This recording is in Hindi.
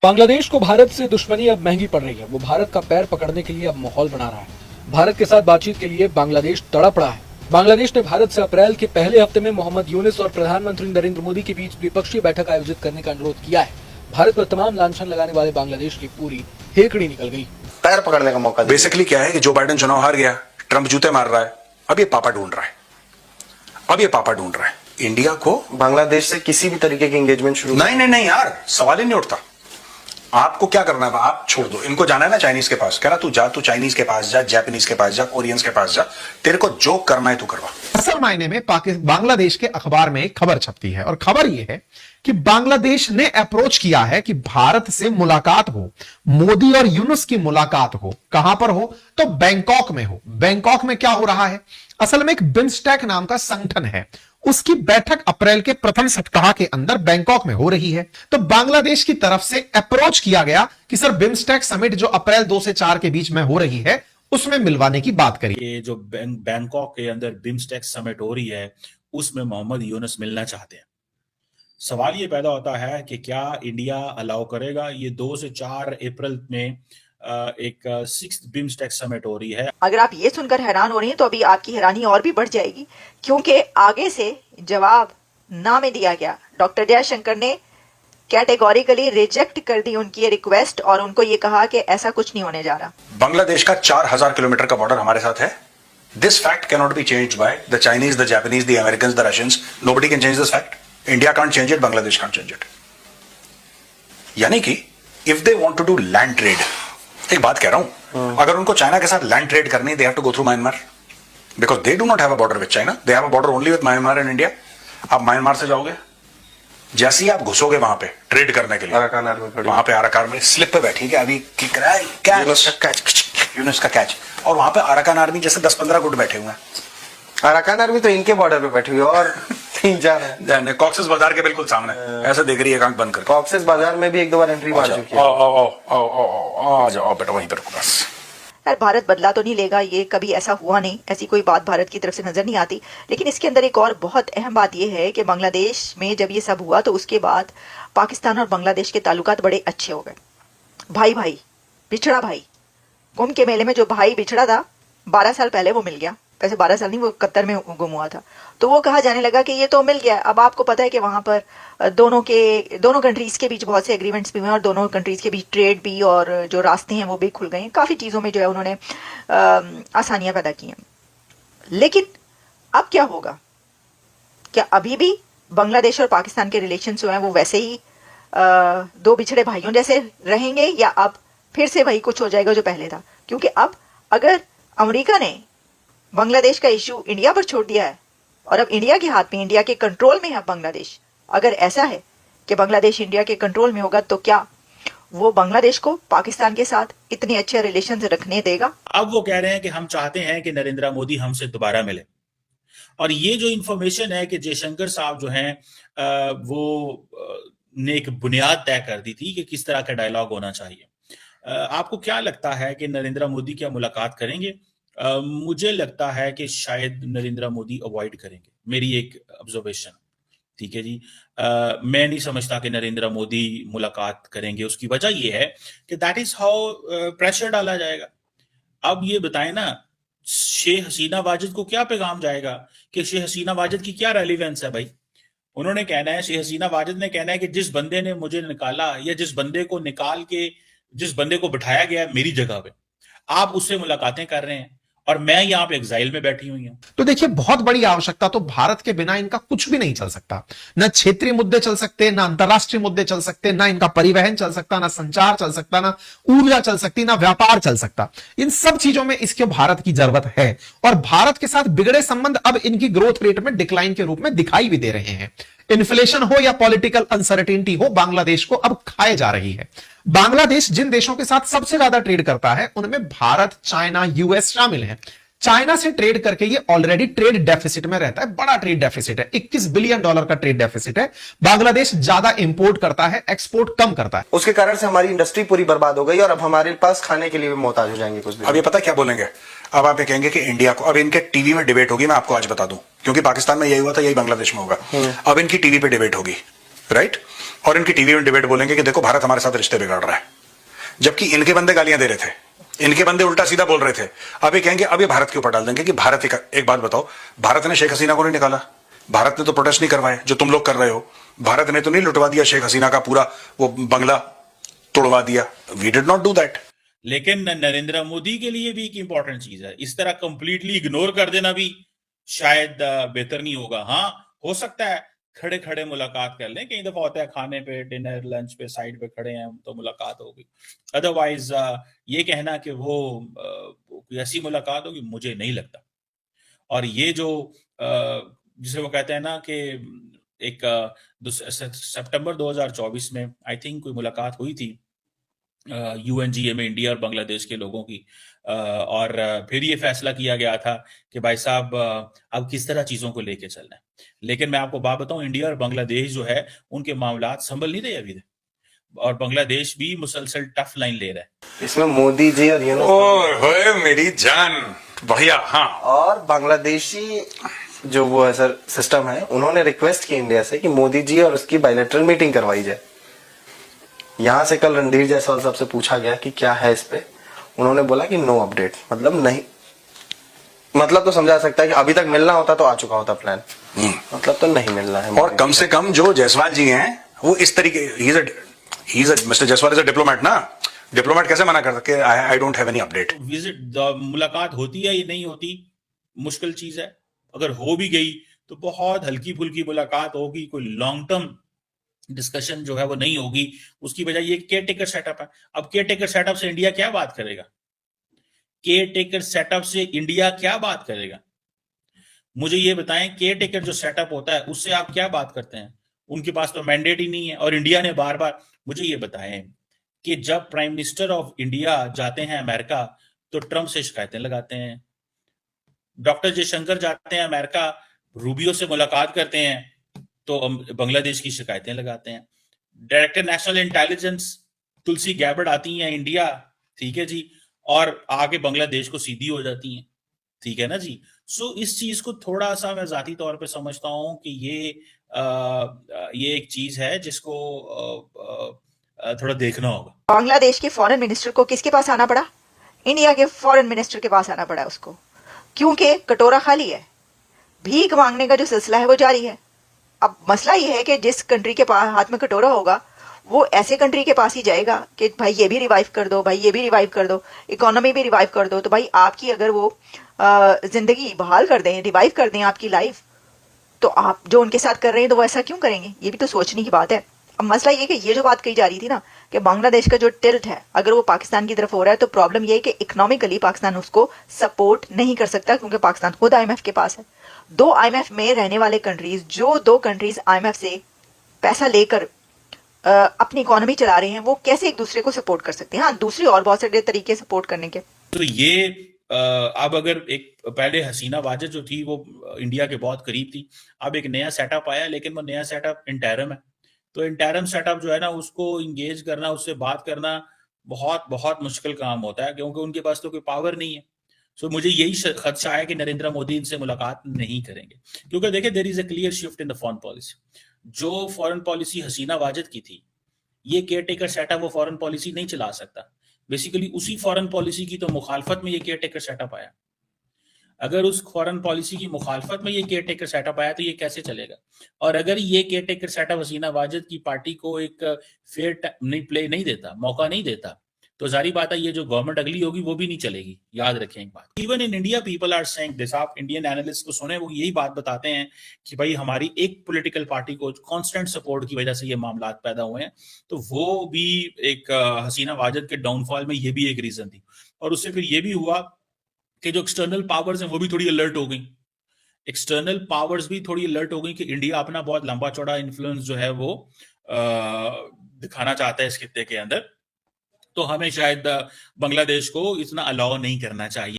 बांग्लादेश को भारत से दुश्मनी अब महंगी पड़ रही है। वो भारत का पैर पकड़ने के लिए अब माहौल बना रहा है। भारत के साथ बातचीत के लिए बांग्लादेश तड़प रहा है। बांग्लादेश ने भारत से अप्रैल के पहले हफ्ते में मोहम्मद यूनिस और प्रधानमंत्री नरेंद्र मोदी के बीच द्विपक्षीय बैठक आयोजित करने का अनुरोध किया है। भारत पर तमाम लांछन लगाने वाले बांग्लादेश की पूरी हेकड़ी निकल गई। पैर पकड़ने का मौका। बेसिकली क्या है कि जो बाइडेन चुनाव हार गया, ट्रंप जूते मार रहा है, अब ये पापा ढूंढ रहा है इंडिया को। बांग्लादेश से किसी भी तरीके की एंगेजमेंट शुरू नहीं यार, सवाल ही नहीं उठता। आपको क्या करना है, आप छोड़ दो इनको। जाना है ना चाइनीज के पास, कह रहा तू चाइनीज के पास जा, जापानीज के पास जा, कोरियंस के पास जा, तेरे को जो करना है तू करवा। असल मायने में बांग्लादेश के अखबार में एक खबर छपती है और खबर यह है कि बांग्लादेश ने अप्रोच किया है कि भारत से मुलाकात हो, मोदी और यूनुस की मुलाकात हो। कहां पर हो? तो बैंकॉक में हो। बैंकॉक में क्या हो रहा है? असल में एक बिम्स्टेक नाम का संगठन है, उसकी बैठक अप्रैल के प्रथम सप्ताह के अंदर बैंकॉक में हो रही है। तो बांग्लादेश की तरफ से अप्रोच किया गया कि सर बिम्स्टेक समिट जो अप्रैल 2 से 4 के बीच में हो रही है उसमें मिलवाने की बात करिए। ये जो बैंकॉक के अंदर बिम्स्टेक समिट हो रही है उसमें मोहम्मद यूनुस मिलना चाहते हैं। सवाल ये पैदा होता है कि क्या इंडिया अलाउ करेगा? ये 2 से 4 अप्रैल में एक 6th बिम्स्टेक समिट हो रही है। अगर आप ये सुनकर हैरान हो रही हैं तो अभी आपकी हैरानी और भी बढ़ जाएगी, क्योंकि आगे से जवाब ना में दिया गया। डॉक्टर जयशंकर ने कैटेगोरिकली रिजेक्ट कर दी उनकी रिक्वेस्ट और उनको ये कहा कि ऐसा कुछ नहीं होने जा रहा। बांग्लादेश का 4000 किलोमीटर का बॉर्डर हमारे साथ है। This fact can not be changed by the Chinese, the Japanese, the American, the Russians. Nobody can change this fact. India can't change it, Bangladesh can't change it. यानी कि if they want to do land trade, एक बात कह रहा हूं, अगर उनको चाइना के साथ लैंड ट्रेड करनी, they have to go through Myanmar, because they do not have a border with China, they have a border only with Myanmar and India. आप म्यांमार से जाओगे, जैसे ही आप घुसोगे वहां पे ट्रेड करने के लिए, वहां पे अराकान में स्लिप पे बैठी है, अभी किक रहा है कैच, यूनुस का कैच, और वहां पे अराकान आर्मी जैसे 10-15 गुट बैठे हुए हैं। अराकान आर्मी तो इनके बॉर्डर पे बैठी हुई है और 3-4 है। कॉक्सेस बाजार के बिल्कुल सामने ऐसे देख रही है, आंख बंद कर। कॉक्सेस बाजार में भी एक दो बार एंट्री मार चुकी है। आ जाओ बेटा, वहीं पे रुको बस। यार भारत बदला तो नहीं लेगा, ये कभी ऐसा हुआ नहीं, ऐसी कोई बात भारत की तरफ से नजर नहीं आती। लेकिन इसके अंदर एक और बहुत अहम बात यह है कि बांग्लादेश में जब ये सब हुआ तो उसके बाद पाकिस्तान और बांग्लादेश के ताल्लुकात बड़े अच्छे हो गए। भाई भाई बिछड़ा भाई, कुंभ के मेले में जो भाई बिछड़ा था 12 साल पहले वो मिल गया। वैसे 12 साल नहीं, वो कतर में गुम हुआ था, तो वो कहा जाने लगा कि ये तो मिल गया। अब आपको पता है कि वहां पर दोनों कंट्रीज के बीच बहुत से एग्रीमेंट्स भी हुए और दोनों कंट्रीज के बीच ट्रेड भी और जो रास्ते हैं वो भी खुल गए हैं। काफ़ी चीज़ों में जो है उन्होंने आसानियां पैदा की हैं। लेकिन अब क्या होगा? क्या अभी भी बांग्लादेश और पाकिस्तान के रिलेशन जो हैं वो वैसे ही दो बिछड़े भाइयों जैसे रहेंगे, या अब फिर से वही कुछ हो जाएगा जो पहले था? क्योंकि अब अगर अमेरिका ने बांग्लादेश का इशू इंडिया पर छोड़ दिया है और अब इंडिया के हाथ में, इंडिया के कंट्रोल में है बांग्लादेश, अगर ऐसा है कि बांग्लादेश इंडिया के कंट्रोल में होगा तो क्या वो बांग्लादेश को पाकिस्तान के साथ इतने अच्छे रिलेशन रखने देगा? अब वो कह रहे हैं कि हम चाहते हैं कि नरेंद्र मोदी हमसे दोबारा मिले। और ये जो इंफॉर्मेशन है कि जयशंकर साहब जो हैं वो ने एक बुनियाद तय कर दी थी कि किस तरह का डायलॉग होना चाहिए। आपको क्या लगता है कि नरेंद्र मोदी क्या मुलाकात करेंगे? मुझे लगता है कि शायद नरेंद्र मोदी अवॉइड करेंगे, मेरी एक ऑब्जर्वेशन। ठीक है जी, मैं नहीं समझता कि नरेंद्र मोदी मुलाकात करेंगे। उसकी वजह यह है कि दैट इज हाउ प्रेशर डाला जाएगा। अब ये बताएं ना, शेख हसीना वाजिद को क्या पैगाम जाएगा कि शेख हसीना वाजिद की क्या रेलिवेंस है भाई? उन्होंने कहना है, शेख हसीना वाजिद ने कहना है कि जिस बंदे ने मुझे निकाला या जिस बंदे को निकाल के जिस बंदे को बिठाया गया मेरी जगह पे, आप उससे मुलाकातें कर रहे हैं और मैं यहां पे एग्जाइल में बैठी हुई हूं। तो देखिए, बहुत बड़ी आवश्यकता, तो भारत के बिना इनका कुछ भी नहीं चल सकता। ना क्षेत्रीय मुद्दे चल सकते, ना अंतरराष्ट्रीय मुद्दे चल सकते, ना इनका परिवहन चल सकता, ना संचार चल सकता, ना ऊर्जा चल सकती, ना व्यापार चल सकता। इन सब चीजों में इसके भारत की जरूरत है और भारत के साथ बिगड़े संबंध अब इनकी ग्रोथ रेट में डिक्लाइन के रूप में दिखाई भी दे रहे हैं। इन्फ्लेशन हो या पॉलिटिकल अनसर्टेनिटी हो, बांग्लादेश को अब खाए जा रही है। बांग्लादेश जिन देशों के साथ सबसे ज्यादा ट्रेड करता है उनमें भारत, चाइना, यूएस शामिल हैं। चाइना से ट्रेड करके ये ऑलरेडी ट्रेड डेफिसिट में रहता है, बड़ा ट्रेड डेफिसिट है, $21 बिलियन का ट्रेड डेफिसिट है। बांग्लादेश ज्यादा इंपोर्ट करता है, एक्सपोर्ट कम करता है। उसके कारण से हमारी इंडस्ट्री पूरी बर्बाद हो गई और अब हमारे पास खाने के लिए भी मोहताज हो जाएंगे कुछ दिन। अब ये पता क्या बोलेंगे? अब आप ये कहेंगे कि इंडिया को, अब इनके टीवी में डिबेट होगी, मैं आपको आज बता दूं, क्योंकि पाकिस्तान में यही हुआ था, यही बांग्लादेश में होगा। अब इनकी टीवी पे डिबेट होगी, राइट? और इनकी टीवी में डिबेट बोलेंगे कि देखो भारत हमारे साथ रिश्ते बिगाड़ रहा है, जबकि इनके बंदे गालियां दे रहे थे, इनके बंदे उल्टा सीधा बोल रहे थे। अब ये कहेंगे, अब ये भारत के ऊपर डाल देंगे कि भारत एक बात बताओ, भारत ने शेख हसीना को नहीं निकाला, भारत ने तो प्रोटेस्ट नहीं करवाए जो तुम लोग कर रहे हो, भारत ने तो नहीं लुटवा दिया शेख हसीना का पूरा वो बंगला तोड़वा दिया, we did not do that. लेकिन नरेंद्र मोदी के लिए भी एक इंपॉर्टेंट चीज है, इस तरह कंप्लीटली इग्नोर कर देना भी शायद बेहतर नहीं होगा। हाँ, हो सकता है खड़े खड़े मुलाकात कर लें, कई दफा होता है खाने पे, डिनर लंच पे साइड पे खड़े हैं तो मुलाकात हो गई। अदरवाइज ये कहना कि वो कोई ऐसी मुलाकात होगी, मुझे नहीं लगता। और ये जो जिसे वो कहते हैं ना कि एक सितंबर 2024 में आई थिंक कोई मुलाकात हुई थी UNGA में इंडिया और बांग्लादेश के लोगों की, और फिर ये फैसला किया गया था कि भाई साहब अब किस तरह चीजों को लेके चलना है। लेकिन मैं आपको बात बताऊं, इंडिया और बांग्लादेश जो है उनके मामलात संभल नहीं रहे अभी, और बांग्लादेश भी मुसलसल टफ लाइन ले रहा है। इसमें मोदी जी और ओए मेरी जान भैया। हाँ, और बांग्लादेशी जो वो है सर सिस्टम है, उन्होंने रिक्वेस्ट की इंडिया से कि मोदी जी और उसकी बायलैटरल मीटिंग करवाई जाए। यहां से कल रणधीर जायसवाल साहब से पूछा गया कि क्या है इस पे, उन्होंने बोला कि नो अपडेट, मतलब नहीं, मतलब तो समझा सकता है कि अभी तक मिलना होता तो आ चुका होता प्लान, मतलब तो नहीं मिलना है। और कम से कम जो जायसवाल जी हैं वो इस तरीके, mister Jaiswal is a diplomat ना, डिप्लोमेट कैसे मना कर सके I don't have any update. Visit मुलाकात होती है या नहीं होती, मुश्किल चीज है। अगर हो भी गई तो बहुत हल्की फुल्की मुलाकात होगी, कोई लॉन्ग टर्म डिस्कशन जो है वो नहीं होगी। उसकी वजह ये केयर टेकर सेटअप है। अब केयर टेकर सेटअप से इंडिया क्या बात करेगा? केयर टेकर सेटअप से इंडिया क्या बात करेगा? मुझे ये बताएं, केयर टेकर जो सेटअप होता है उससे आप क्या बात करते हैं? उनके पास तो मैंडेट ही नहीं है। और इंडिया ने बार बार, मुझे ये बताएं कि जब प्राइम मिनिस्टर ऑफ इंडिया जाते हैं अमेरिका तो ट्रंप से शिकायतें लगाते हैं, डॉक्टर जयशंकर जाते हैं अमेरिका, रूबियो से मुलाकात करते हैं तो बांग्लादेश की शिकायतें लगाते हैं, director national intelligence Tulsi Gabbard आती हैं इंडिया, ठीक है जी, और आगे बांग्लादेश को सीधी हो जाती हैं, ठीक है ना जी। सो इस चीज को थोड़ा सा मैं जाती तौर पे समझता हूं कि ये एक चीज है जिसको थोड़ा देखना होगा। बांग्लादेश के फॉरेन मिनिस्टर को किसके पास आना पड़ा? इंडिया के फॉरेन मिनिस्टर के पास आना पड़ा उसको, क्योंकि कटोरा खाली है, भीख मांगने का जो सिलसिला है वो जारी है। अब मसला ये है कि जिस कंट्री के पास हाथ में कटोरा होगा वो ऐसे कंट्री के पास ही जाएगा कि भाई ये भी रिवाइव कर दो, भाई ये भी रिवाइव कर दो, इकोनॉमी भी रिवाइव कर दो। तो भाई आपकी अगर वो जिंदगी बहाल कर दें, रिवाइव कर दें आपकी लाइफ, तो आप जो उनके साथ कर रहे हैं तो वो ऐसा क्यों करेंगे? ये भी तो सोचने की बात है। अब मसला ये कि ये जो बात कही जा रही थी ना कि बांग्लादेश का जो टिल्ट है अगर वो पाकिस्तान की तरफ हो रहा है, तो प्रॉब्लम ये है कि इकोनॉमिकली पाकिस्तान उसको सपोर्ट नहीं कर सकता, क्योंकि पाकिस्तान खुद IMF के पास है। 2 IMF में रहने वाले कंट्रीज, जो 2 कंट्रीज IMF से पैसा लेकर अपनी इकोनॉमी चला रहे हैं, वो कैसे एक दूसरे को सपोर्ट कर सकते हैं? हाँ, दूसरी और बहुत सारे तरीके सपोर्ट करने के। तो ये अब अगर एक पहले हसीना वाजिद जो थी वो इंडिया के बहुत करीब थी, अब एक नया सेटअप आया, लेकिन वो नया सेटअप इंटरम है। तो इंटरम सेटअप जो है ना, उसको इंगेज करना, उससे बात करना बहुत बहुत मुश्किल काम होता है, क्योंकि उनके पास तो कोई पावर नहीं है। सो मुझे यही खदशा है कि नरेंद्र मोदी इनसे मुलाकात नहीं करेंगे, क्योंकि देखिए there is a clear shift in the foreign policy. जो फॉरेन पॉलिसी हसीना वाजिद की थी, ये केयर टेकर सेटअप वो फॉरेन पॉलिसी नहीं चला सकता। बेसिकली उसी फॉरेन पॉलिसी की तो मुखालफत में ये केयर टेकर सेटअप आया। अगर उस फॉरेन पॉलिसी की मुखालफत में ये केयर टेकर सेटअप आया तो ये कैसे चलेगा? और अगर ये केयर टेकर सेटअप हसीना वाजिद की पार्टी को एक फेयर प्ले नहीं देता, मौका नहीं देता, तो जारी बात है ये जो गवर्नमेंट अगली होगी वो भी नहीं चलेगी। याद रखें एक बात, even in India people are saying this. आप इंडियन एनालिस्ट को सुने, वो यही बात बताते हैं कि भाई हमारी एक पॉलिटिकल पार्टी को कांस्टेंट सपोर्ट की वजह से ये मामलात पैदा हुए हैं। तो वो भी एक हसीना वाजिद के डाउनफॉल में ये भी एक रीजन थी। और उससे फिर ये भी हुआ कि जो एक्सटर्नल पावर्स हैं वो भी थोड़ी अलर्ट हो गई। एक्सटर्नल पावर्स भी थोड़ी अलर्ट हो गई कि इंडिया अपना बहुत लंबा चौड़ा इन्फ्लुएंस जो है वो दिखाना चाहता है इस खित्ते के अंदर, तो हमें शायद बांग्लादेश को इतना अलाउ नहीं करना चाहिए।